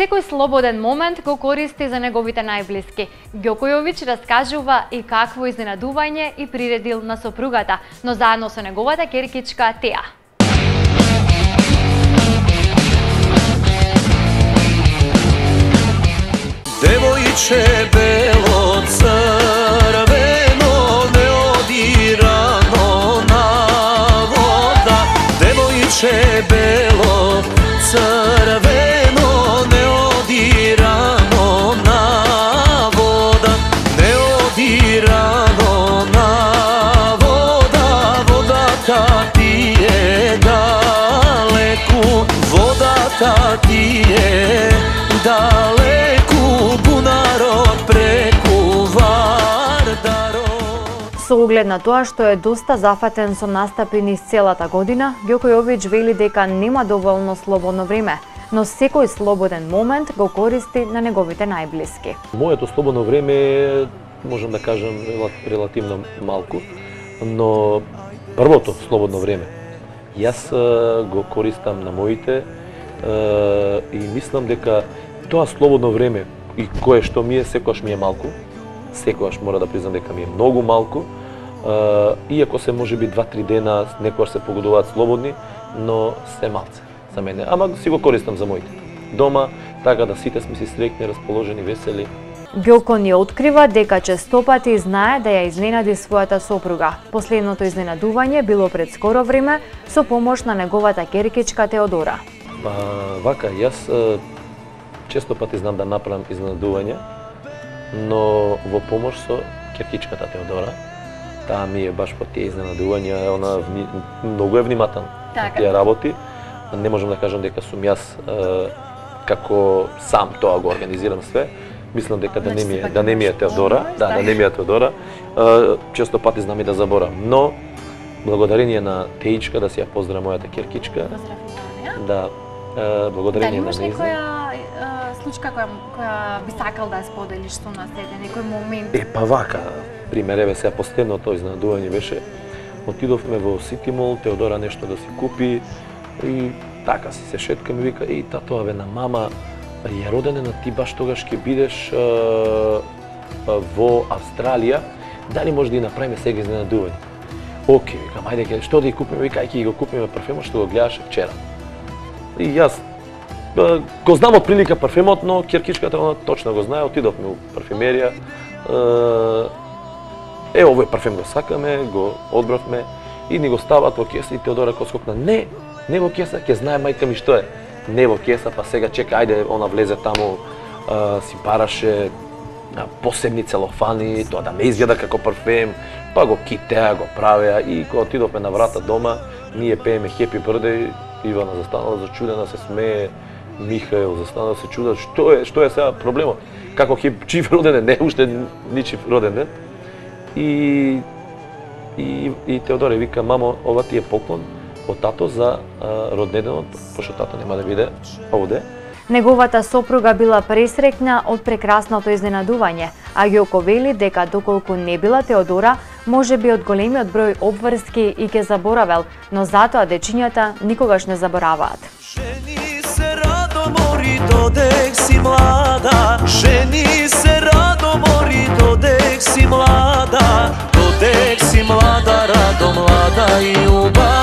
секој слободен момент го користи за неговите најблиски. Ѓоко Јович раскажува и какво изненадување и приредил на сопругата, но заедно со неговата ќеркичка Теа. Девојче бело црвено, не оди рано на вода. Девојче бело црвено, не оди рано на вода. Не оди рано на вода, водата ти е далеку, водата ти е далеку. Со оглед на тоа што е доста зафатен со настапи низ целата година, Ѓоко Јович вели дека нема доволно слободно време, но секој слободен момент го користи на неговите најблиски. Моето слободно време е, можам да кажам, релативно малку, но првото слободно време јас го користам на моите и мислам дека тоа слободно време и кое што ми е, секогаш ми е малку. Секогаш мора да признам дека ми е многу малку. Иако се можеби 2-3 дена, некогаш се погодуваат слободни, но се малце за мене. Ама си го користам за моите. Дома, така да сите сме си среќни, расположени, весели. Ѓоко ни открива дека често пати знае да ја изненади својата сопруга. Последното изненадување било пред скоро време со помош на неговата ќеркичка Теодора. Вака, јас често пати знам да направам изненадување, но во помош со ќеркичката Теодора. Таа ми е баш по тие изненадувања, она многу е внимателна во тие работи. Не можам да кажам дека сум јас како сам тоа го организирам све. Мислам дека да не ми е Теодора, да не ми е Теодора. Често пати знам и да заборам, но благодарение на Теичка, да си ја поздравам мојата ќеркичка. Да, благодарение на нејзина. Дали имаш случка која би сакал да ја споделиш со нас, некој момент? Па вака, пример, еве сега последното изненадување беше, отидовме во Сити Мол, Теодора нешто да си купи и така си се шеткам и вика, еј тато, аве на мама, е роденена, ти баш тогаш ќе бидеш во Австралија, дали може да ја направиме сега изненадување? Океј, викам, ајде, што да ја купиме? Вика, ајде ќе го купиме парфемот што го гледаше вчера. И јас го знам од прилика парфемот, но ќеркичката она точно го знае, отидовме у парфемерија. Овој парфем го сакаме, го одбравме и ни го стават во кеса и Теодора ко скокна. Не во кеса, ќе знае мајка ми што е. Не во кеса, па сега чека, ајде, она влезе таму, си бараше посебни целофани, тоа да не изгледа како парфем, па го китеа, го правеа и кога отидовме на врата дома, ние пееме Happy Birthday, Ивана застанала зачудена, се смее, Михаел застанала се чуда, што е сега проблемот? Како чив роден ден? Не, уште ничив роден ден. И Теодора вика, мамо, ова ти е поклон од тато за роднеденот, пошто тато нема да биде овде. Неговата сопруга била пресреќна од прекрасното изненадување, а Ѓоко вели дека доколку не била Теодора, може би од големиот број обврски и ќе заборавел, но затоа дечињата никогаш не забораваат. Жени се радо мори додек си млада, жени се радо мори додек си млада, додек си млада, радо млада и уба.